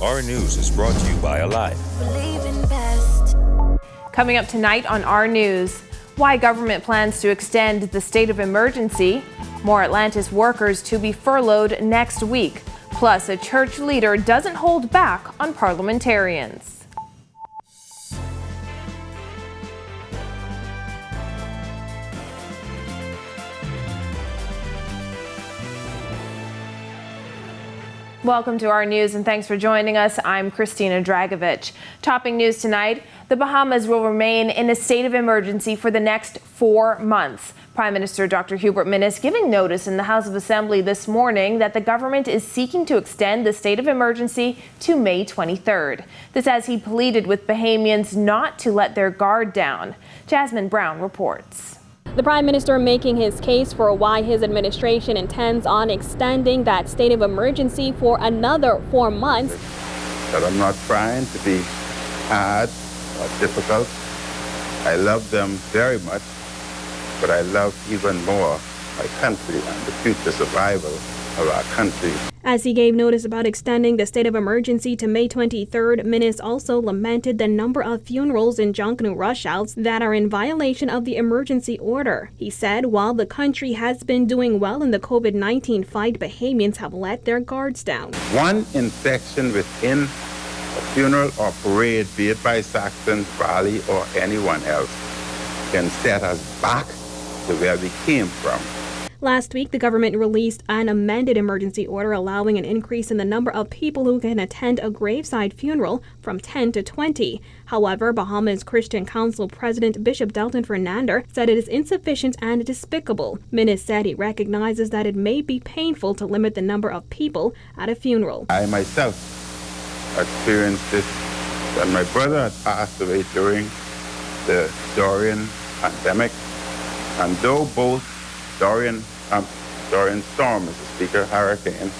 Our News is brought to you by Alive. Coming up tonight on Our News, why government plans to extend the state of emergency, more Atlantis workers to be furloughed next week, plus a church leader doesn't hold back on parliamentarians. Welcome to Our News and thanks for joining us. I'm Christina Dragovich. Topping news tonight, the Bahamas will remain in a state of emergency for the next 4 months. Prime Minister Dr. Hubert Minnis giving notice in the House of Assembly this morning that the government is seeking to extend the state of emergency to May 23rd. This as he pleaded with Bahamians not to let their guard down. Jasmine Brown reports. The Prime Minister making his case for why his administration intends on extending that state of emergency for another 4 months. That I'm not trying to be hard or difficult. I love them very much, but I love even more my country and the future survival of our country. As he gave notice about extending the state of emergency to May 23rd, Minnis also lamented the number of funerals in Junkanoo rush outs that are in violation of the emergency order. He said while the country has been doing well in the COVID-19 fight, Bahamians have let their guards down. One infection within a funeral or parade, be it by Saxon, Raleigh, or anyone else, can set us back to where we came from. Last week, the government released an amended emergency order allowing an increase in the number of people who can attend a graveside funeral from 10 to 20. However, Bahamas Christian Council President Bishop Delton Fernander said it is insufficient and despicable. Minnis said he recognizes that it may be painful to limit the number of people at a funeral. I myself experienced this when my brother had passed away during the Dorian pandemic, and though both Dorian storm, Mr. Speaker, hurricane,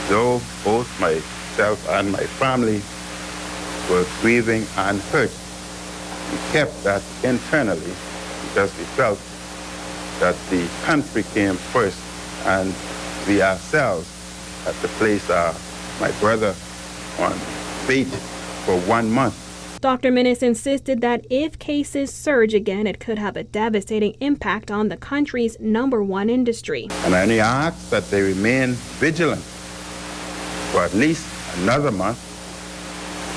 though both myself and my family were grieving and hurt, we kept that internally because we felt that the country came first and we ourselves had to place my brother on wait for 1 month. Dr. Minnis insisted that if cases surge again, it could have a devastating impact on the country's #1 industry. And I only ask that they remain vigilant for at least another month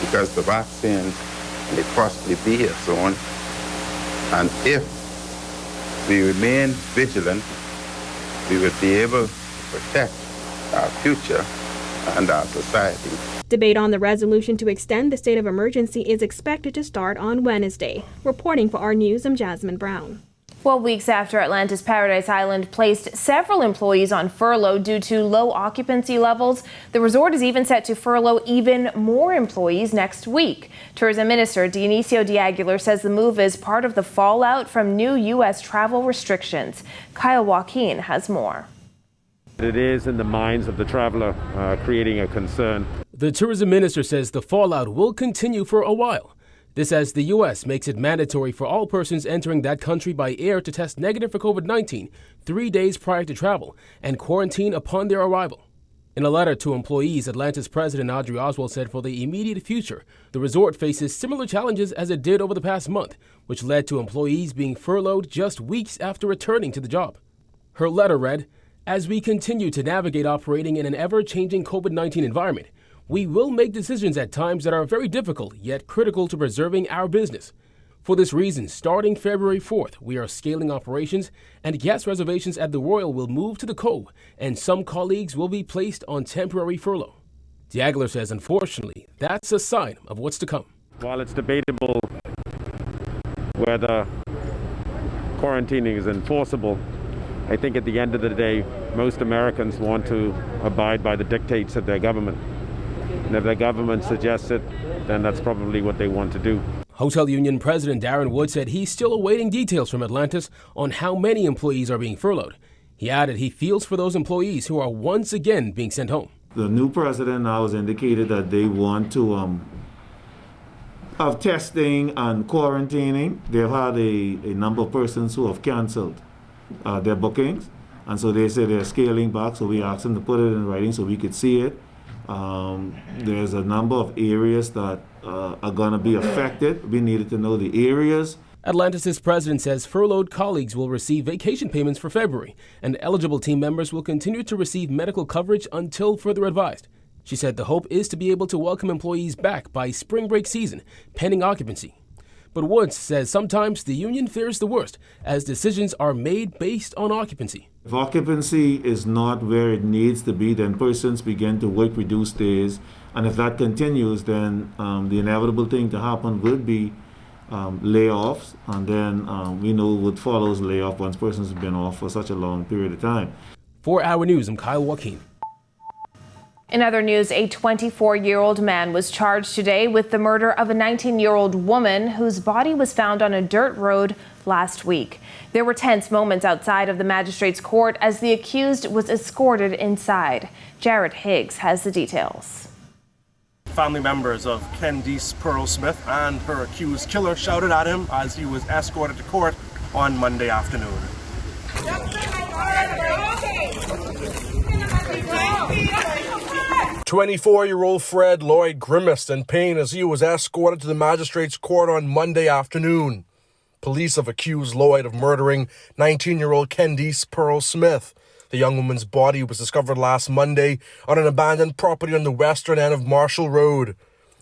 because the vaccines may possibly be here soon. And if we remain vigilant, we will be able to protect our future and our society. Debate on the resolution to extend the state of emergency is expected to start on Wednesday. Reporting for Our News, I'm Jasmine Brown. Well, weeks after Atlantis Paradise Island placed several employees on furlough due to low occupancy levels, the resort is even set to furlough even more employees next week. Tourism Minister Dionisio de Aguilar says the move is part of the fallout from new U.S. travel restrictions. Kyle Joaquin has more. It is in the minds of the traveler creating a concern. The tourism minister says the fallout will continue for a while. This as the U.S. makes it mandatory for all persons entering that country by air to test negative for COVID-19 3 days prior to travel and quarantine upon their arrival. In a letter to employees, Atlantis President Audrey Oswald said for the immediate future, the resort faces similar challenges as it did over the past month, which led to employees being furloughed just weeks after returning to the job. Her letter read, "As we continue to navigate operating in an ever-changing COVID-19 environment, we will make decisions at times that are very difficult yet critical to preserving our business. For this reason, starting February 4th, we are scaling operations and guest reservations at the Royal will move to the Cove and some colleagues will be placed on temporary furlough." De Aguilar says, unfortunately, that's a sign of what's to come. While it's debatable whether quarantining is enforceable, I think at the end of the day, most Americans want to abide by the dictates of their government. And if their government suggests it, then that's probably what they want to do. Hotel Union President Darren Wood said he's still awaiting details from Atlantis on how many employees are being furloughed. He added he feels for those employees who are once again being sent home. The new president now has indicated that they want to have testing and quarantining. They've had a number of persons who have canceled their bookings. And so they say they're scaling back. So we asked them to put it in writing so we could see it. There's a number of areas that are going to be affected. We needed to know the areas. Atlantis' president says furloughed colleagues will receive vacation payments for February, and eligible team members will continue to receive medical coverage until further advised. She said the hope is to be able to welcome employees back by spring break season, pending occupancy. But Woods says sometimes the union fears the worst, as decisions are made based on occupancy. If occupancy is not where it needs to be, then persons begin to work reduced days. And if that continues, then the inevitable thing to happen would be layoffs. And then we know what follows layoff once persons have been off for such a long period of time. For Our News, I'm Kyle Joaquin. In other news, a 24-year-old man was charged today with the murder of a 19-year-old woman whose body was found on a dirt road last week. There were tense moments outside of the magistrate's court as the accused was escorted inside. Jared Higgs has the details. Family members of Candice Pearl Smith and her accused killer shouted at him as he was escorted to court on Monday afternoon. 24-year-old Fred Lloyd grimaced in pain as he was escorted to the magistrate's court on Monday afternoon. Police have accused Lloyd of murdering 19-year-old Candice Pearl Smith. The young woman's body was discovered last Monday on an abandoned property on the western end of Marshall Road.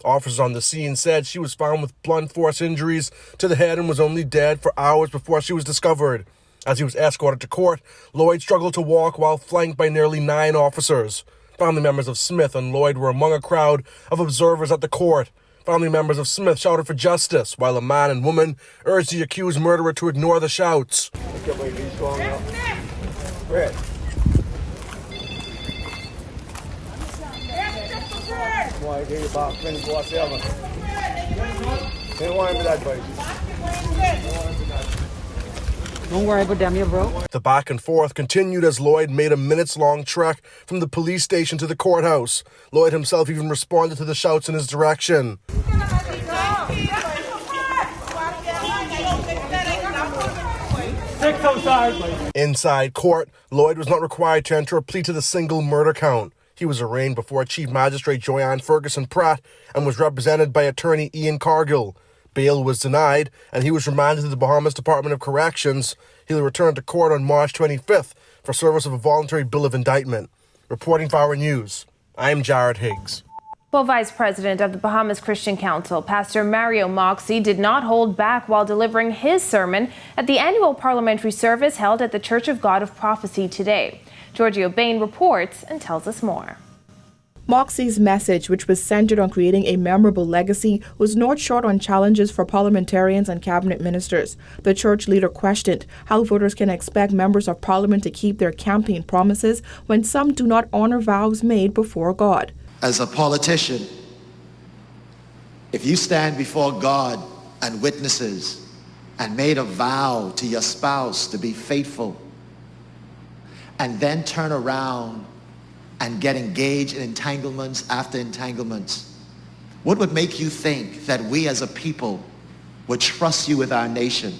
Officers on the scene said she was found with blunt force injuries to the head and was only dead for hours before she was discovered. As he was escorted to court, Lloyd struggled to walk while flanked by nearly 9 officers. Family members of Smith and Lloyd were among a crowd of observers at the court. Family members of Smith shouted for justice, while a man and woman urged the accused murderer to ignore the shouts. Don't worry about them, you bro. The back and forth continued as Lloyd made a minutes-long trek from the police station to the courthouse. Lloyd himself even responded to the shouts in his direction. Inside court, Lloyd was not required to enter a plea to the single murder count. He was arraigned before Chief Magistrate Joanne Ferguson Pratt and was represented by attorney Ian Cargill. Bail was denied, and he was remanded to the Bahamas Department of Corrections. He'll return to court on March 25th for service of a voluntary bill of indictment. Reporting for Our News, I'm Jared Higgs. Well, Vice President of the Bahamas Christian Council, Pastor Mario Moxie, did not hold back while delivering his sermon at the annual parliamentary service held at the Church of God of Prophecy today. Giorgio Bain reports and tells us more. Moxie's message, which was centered on creating a memorable legacy, was not short on challenges for parliamentarians and cabinet ministers. The church leader questioned how voters can expect members of parliament to keep their campaign promises when some do not honor vows made before God. As a politician, if you stand before God and witnesses and made a vow to your spouse to be faithful, and then turn around and get engaged in entanglements after entanglements, what would make you think that we as a people would trust you with our nation?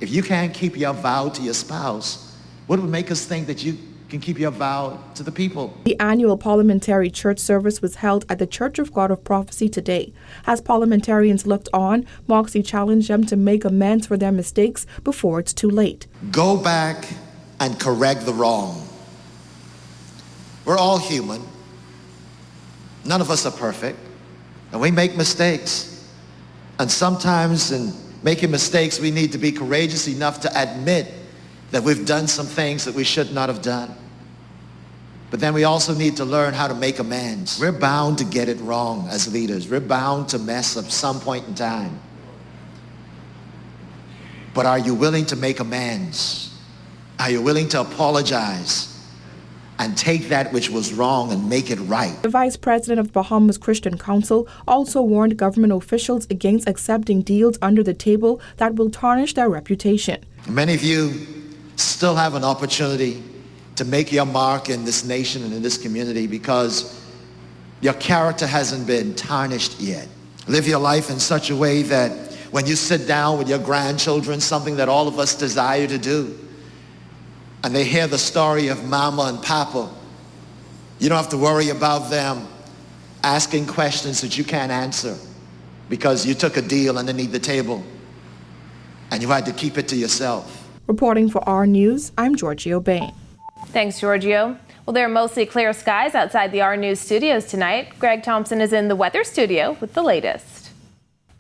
If you can't keep your vow to your spouse, what would make us think that you can keep your vow to the people? The annual parliamentary church service was held at the Church of God of Prophecy today. As parliamentarians looked on, Moxie challenged them to make amends for their mistakes before it's too late. Go back and correct the wrong. We're all human. None of us are perfect. And we make mistakes. And sometimes in making mistakes, we need to be courageous enough to admit that we've done some things that we should not have done. But then we also need to learn how to make amends. We're bound to get it wrong as leaders. We're bound to mess up some point in time. But are you willing to make amends? Are you willing to apologize and take that which was wrong and make it right? The Vice President of Bahamas Christian Council also warned government officials against accepting deals under the table that will tarnish their reputation. Many of you still have an opportunity to make your mark in this nation and in this community because your character hasn't been tarnished yet. Live your life in such a way that when you sit down with your grandchildren, something that all of us desire to do, and they hear the story of Mama and Papa, you don't have to worry about them asking questions that you can't answer because you took a deal underneath the table and you had to keep it to yourself. Reporting for R News, I'm Giorgio Bain. Thanks, Giorgio. Well, there are mostly clear skies outside the R News studios tonight. Greg Thompson is in the weather studio with the latest.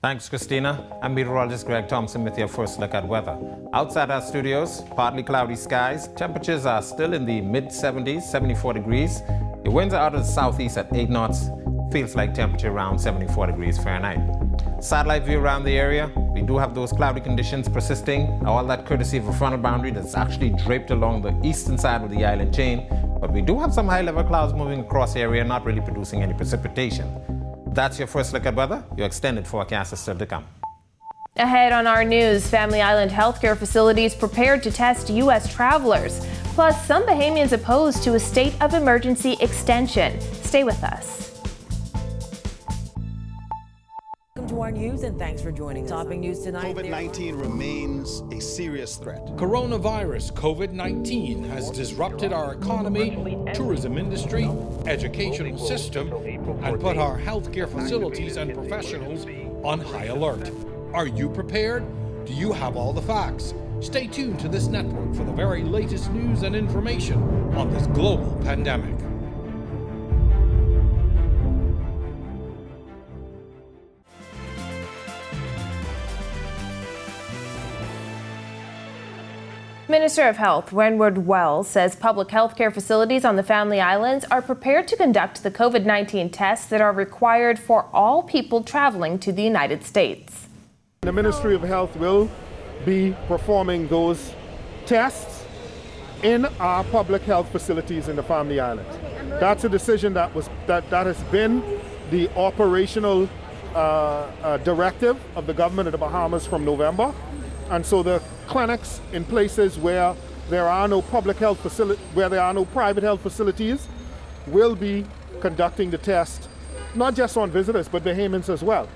Thanks, Christina. I'm meteorologist Greg Thompson with your first look at weather. Outside our studios, partly cloudy skies. Temperatures are still in the mid-70s, 74 degrees. The winds are out of the southeast at 8 knots. Feels like temperature around 74 degrees Fahrenheit. Satellite view around the area. We do have those cloudy conditions persisting. All that courtesy of a frontal boundary that's actually draped along the eastern side of the island chain. But we do have some high-level clouds moving across the area, not really producing any precipitation. That's your first look at weather. Your extended forecast is still to come. Ahead on our news, Family Island healthcare facilities prepared to test U.S. travelers. Plus, some Bahamians opposed to a state of emergency extension. Stay with us. Welcome to our news and thanks for joining us. Topping news tonight. COVID-19 remains a serious threat. Coronavirus COVID-19 has disrupted our economy, tourism industry, educational system, and put our healthcare facilities and professionals on high alert. Are you prepared? Do you have all the facts? Stay tuned to this network for the very latest news and information on this global pandemic. Minister of Health Wentworth Wells says public health care facilities on the Family Islands are prepared to conduct the COVID-19 tests that are required for all people traveling to the United States. The Ministry of Health will be performing those tests in our public health facilities in the Family Islands. That's a decision that has been the operational directive of the government of the Bahamas from November. And so the clinics in places where there are no public health where there are no private health facilities will be conducting the test, not just on visitors, but Bahamians as well.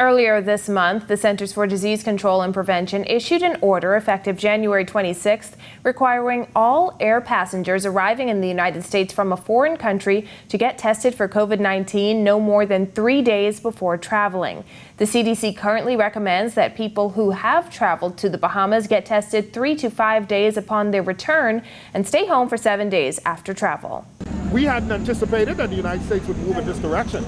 Earlier this month, the Centers for Disease Control and Prevention issued an order effective January 26th requiring all air passengers arriving in the United States from a foreign country to get tested for COVID-19 no more than 3 days before traveling. The CDC currently recommends that people who have traveled to the Bahamas get tested 3 to 5 days upon their return and stay home for 7 days after travel. We hadn't anticipated that the United States would move in this direction.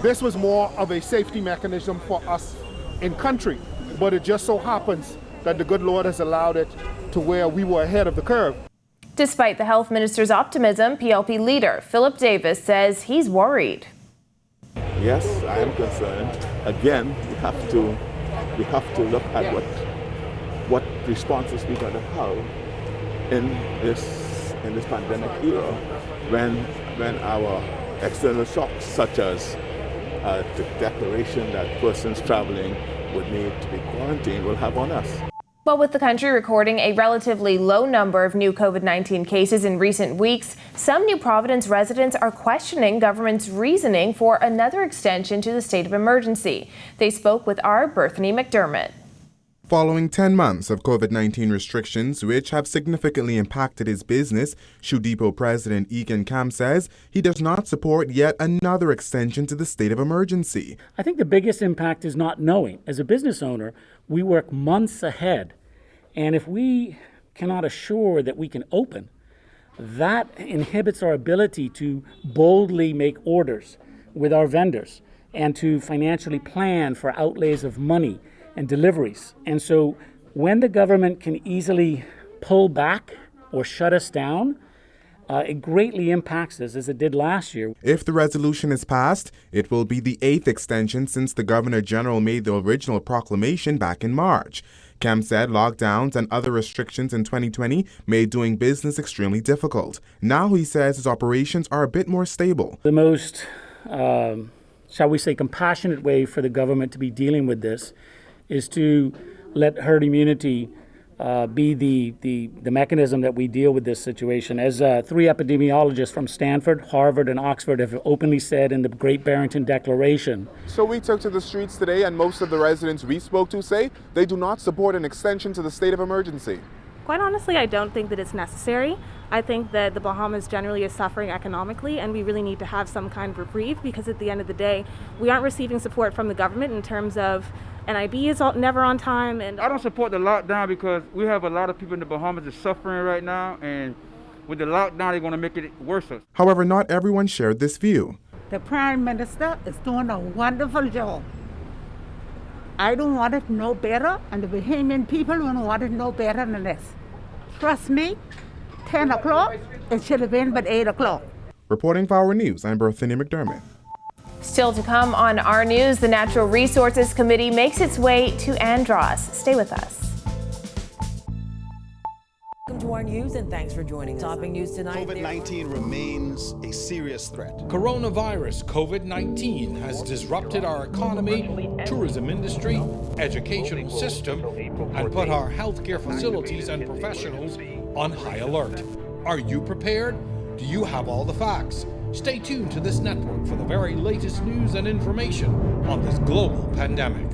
This was more of a safety mechanism for us in country, but it just so happens that the good Lord has allowed it to where we were ahead of the curve. Despite the health minister's optimism, PLP leader Philip Davis says he's worried. Yes, I am concerned. Again, we have to look at what responses we're going to have in this pandemic era when our external shocks, such as the declaration that persons traveling would need to be quarantined, will have on us. Well, with the country recording a relatively low number of new COVID-19 cases in recent weeks, some New Providence residents are questioning government's reasoning for another extension to the state of emergency. They spoke with our Bethany McDermott. Following 10 months of COVID-19 restrictions, which have significantly impacted his business, Shoe Depot President Egan Kam says he does not support yet another extension to the state of emergency. I think the biggest impact is not knowing. As a business owner, we work months ahead. And if we cannot assure that we can open, that inhibits our ability to boldly make orders with our vendors and to financially plan for outlays of money and deliveries. And so when the government can easily pull back or shut us down, it greatly impacts us as it did last year. If the resolution is passed, it will be the 8th extension since the Governor General made the original proclamation back in March. Kam said lockdowns and other restrictions in 2020 made doing business extremely difficult. Now he says his operations are a bit more stable. The most, shall we say, compassionate way for the government to be dealing with this is to let herd immunity be the mechanism that we deal with this situation. As 3 epidemiologists from Stanford, Harvard, and Oxford have openly said in the Great Barrington Declaration. So we took to the streets today, and most of the residents we spoke to say they do not support an extension to the state of emergency. Quite honestly, I don't think that it's necessary. I think that the Bahamas generally is suffering economically, and we really need to have some kind of reprieve, because at the end of the day, we aren't receiving support from the government in terms of NIB is never on time. And I don't support the lockdown because we have a lot of people in the Bahamas that are suffering right now, and with the lockdown, they're going to make it worse. However, not everyone shared this view. The Prime Minister is doing a wonderful job. I don't want it no better, and the Bahamian people don't want it no better than this. Trust me, 10 o'clock, it should have been but 8 o'clock. Reporting for Our News, I'm Berthany McDermott. Still to come on Our News, the Natural Resources Committee makes its way to Andros. Stay with us. Welcome to our news and thanks for joining us. Topping news tonight. COVID-19 remains a serious threat. Coronavirus COVID-19 has disrupted our economy, tourism industry, educational system, and put our healthcare facilities and professionals on high alert. Are you prepared? Do you have all the facts? Stay tuned to this network for the very latest news and information on this global pandemic.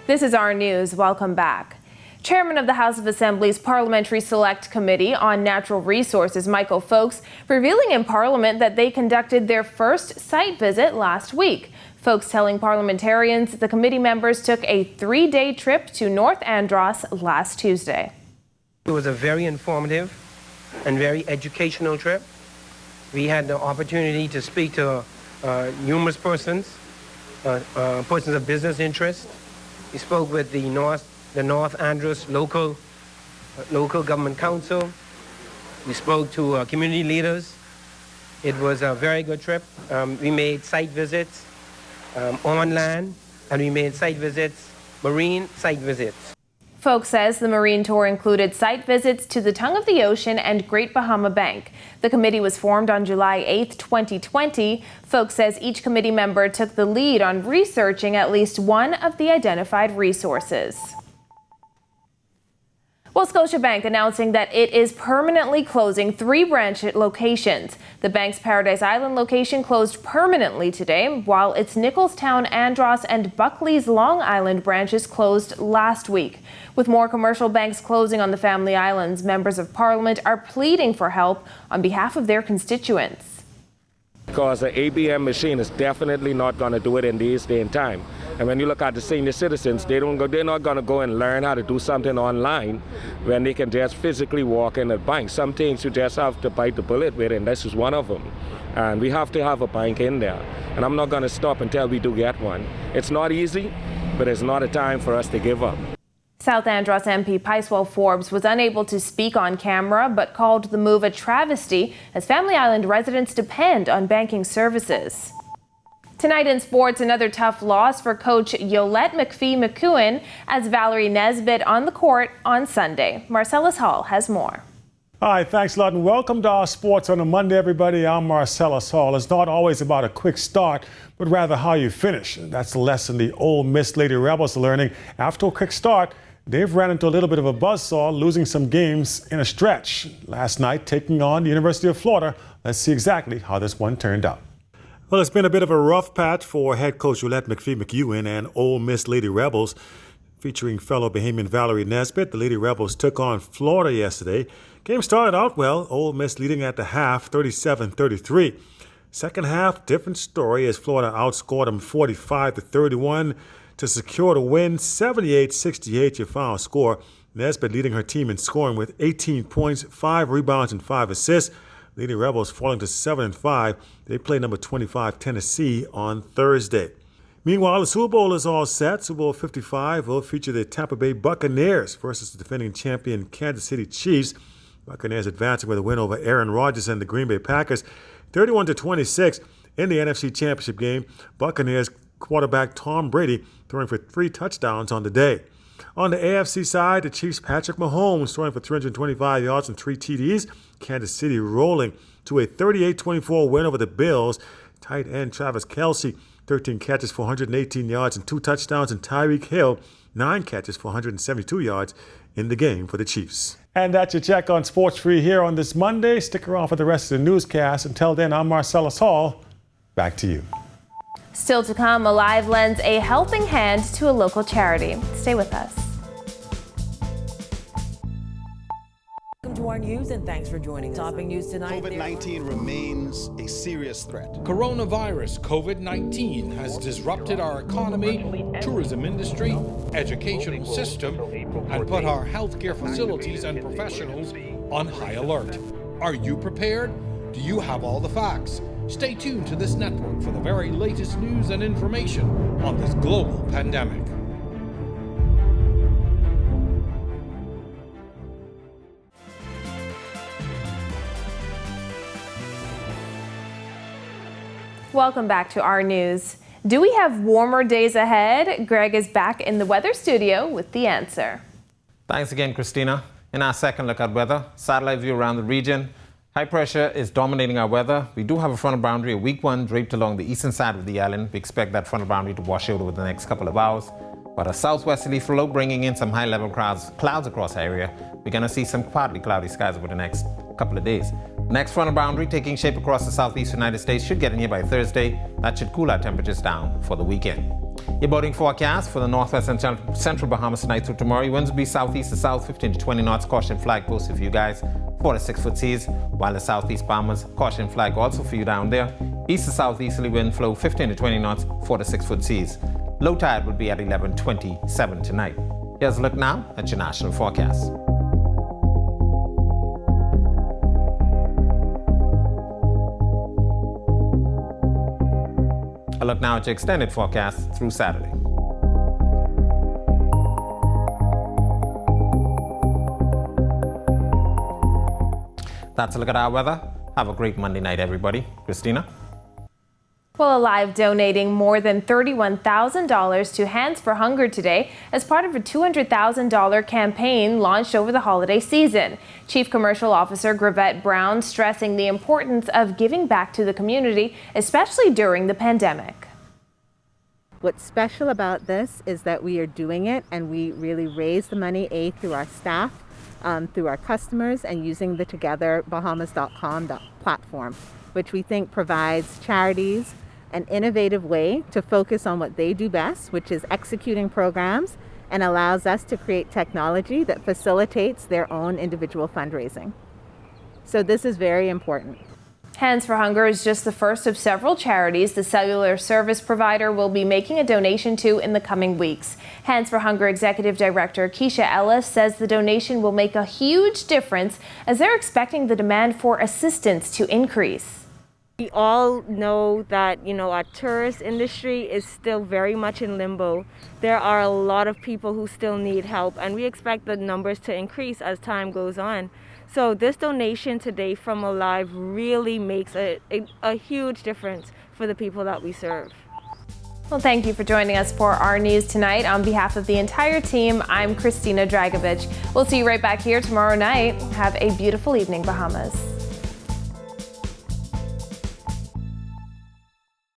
This is Our News. Welcome back. Chairman of the House of Assembly's Parliamentary Select Committee on Natural Resources, Michael Folks, revealing in Parliament that they conducted their first site visit last week. Folks telling parliamentarians the committee members took a 3-day trip to North Andros last Tuesday. It was a very informative and very educational trip. We had the opportunity to speak to numerous persons, persons of business interest. We spoke with the North Andros local government council. We spoke to community leaders. It was a very good trip. We made site visits on land, and we made site visits, marine site visits. Folks says the marine tour included site visits to the tongue of the ocean and Great Bahama Bank. The committee was formed on July 8, 2020. Folks says each committee member took the lead on researching at least one of the identified resources. Well, Scotiabank announcing that it is permanently closing 3 branch locations. The bank's Paradise Island location closed permanently today, while its Nicholstown, Andros, and Buckley's Long Island branches closed last week. With more commercial banks closing on the Family Islands, members of Parliament are pleading for help on behalf of their constituents. Because the ABM machine is definitely not going to do it in this day and time. And when you look at the senior citizens, they're not going to go and learn how to do something online when they can just physically walk in a bank. Some things you just have to bite the bullet with, and this is one of them. And we have to have a bank in there. And I'm not going to stop until we do get one. It's not easy, but it's not a time for us to give up. South Andros MP Picewell Forbes was unable to speak on camera, but called the move a travesty as Family Island residents depend on banking services. Tonight in sports, another tough loss for coach Yolette McPhee-McEwen as Valerie Nesbitt on the court on Sunday. Marcellus Hall has more. Hi, thanks a lot, and welcome to our Sports on a Monday, everybody. I'm Marcellus Hall. It's not always about a quick start, but rather how you finish. That's the lesson the Ole Miss Lady Rebels are learning. After a quick start, they've ran into a little bit of a buzzsaw, losing some games in a stretch. Last night, taking on the University of Florida. Let's see exactly how this one turned out. Well, it's been a bit of a rough patch for head coach Yolette McPhee-McEwen and Ole Miss Lady Rebels. Featuring fellow Bahamian Valerie Nesbitt, the Lady Rebels took on Florida yesterday. Game started out well, Ole Miss leading at the half, 37-33. Second half, different story as Florida outscored them 45-31 to secure the win, 78-68 your final score. Nesbitt leading her team in scoring with 18 points, 5 rebounds, and 5 assists. Lady Rebels falling to 7-5. They play number 25 Tennessee on Thursday. Meanwhile, the Super Bowl is all set. Super Bowl 55 will feature the Tampa Bay Buccaneers versus the defending champion Kansas City Chiefs. Buccaneers advancing with a win over Aaron Rodgers and the Green Bay Packers, 31-26 in the NFC Championship game. Buccaneers quarterback Tom Brady throwing for 3 touchdowns on the day. On the AFC side, the Chiefs' Patrick Mahomes throwing for 325 yards and 3 TDs. Kansas City rolling to a 38-24 win over the Bills. Tight end Travis Kelce, 13 catches for 118 yards and 2 touchdowns. And Tyreek Hill, 9 catches for 172 yards in the game for the Chiefs. And that's your check on Sports Free here on this Monday. Stick around for the rest of the newscast. Until then, I'm Marcellus Hall. Back to you. Still to come, Alive lends a helping hand to a local charity. Stay with us. Welcome to our news and thanks for joining us. Topping news tonight. COVID-19 remains a serious threat. Coronavirus COVID-19 has disrupted our economy, tourism industry, educational system, and put our healthcare facilities and professionals on high alert. Are you prepared? Do you have all the facts? Stay tuned to this network for the very latest news and information on this global pandemic. Welcome back to our news. Do we have warmer days ahead? Greg is back in the weather studio with the answer. Thanks again, Christina. In our second look at weather, satellite view around the region. High pressure is dominating our weather. We do have a frontal boundary, a weak one, draped along the eastern side of the island. We expect that frontal boundary to wash out over the next couple of hours. But a southwesterly flow bringing in some high-level clouds across the area. We're going to see some partly cloudy skies over the next couple of days. Next frontal boundary taking shape across the southeast United States should get in here by Thursday. That should cool our temperatures down for the weekend. Your boating forecast for the northwest and central Bahamas tonight through tomorrow. Winds will be southeast to south, 15 to 20 knots. Caution flag posted for you guys. 4 to 6 foot seas. While the southeast Bahamas, caution flag also for you down there. East to southeasterly wind flow 15 to 20 knots, 4 to 6 foot seas. Low tide will be at 11:27 tonight. Here's a look now at your national forecast. A look now at your extended forecast through Saturday. That's a look at our weather. Have a great Monday night, everybody. Christina? Well, Alive donating more than $31,000 to Hands for Hunger today as part of a $200,000 campaign launched over the holiday season. Chief Commercial Officer Gravette Brown stressing the importance of giving back to the community, especially during the pandemic. What's special about this is that we are doing it and we really raise the money, through our staff, through our customers, and using the togetherbahamas.com platform, which we think provides charities an innovative way to focus on what they do best, which is executing programs, and allows us to create technology that facilitates their own individual fundraising. So this is very important. Hands for Hunger is just the first of several charities the cellular service provider will be making a donation to in the coming weeks. Hands for Hunger Executive Director Keisha Ellis says the donation will make a huge difference as they're expecting the demand for assistance to increase. We all know that, our tourist industry is still very much in limbo. There are a lot of people who still need help, and we expect the numbers to increase as time goes on. So this donation today from Alive really makes a huge difference for the people that we serve. Well, thank you for joining us for our news tonight. On behalf of the entire team, I'm Christina Dragovich. We'll see you right back here tomorrow night. Have a beautiful evening, Bahamas.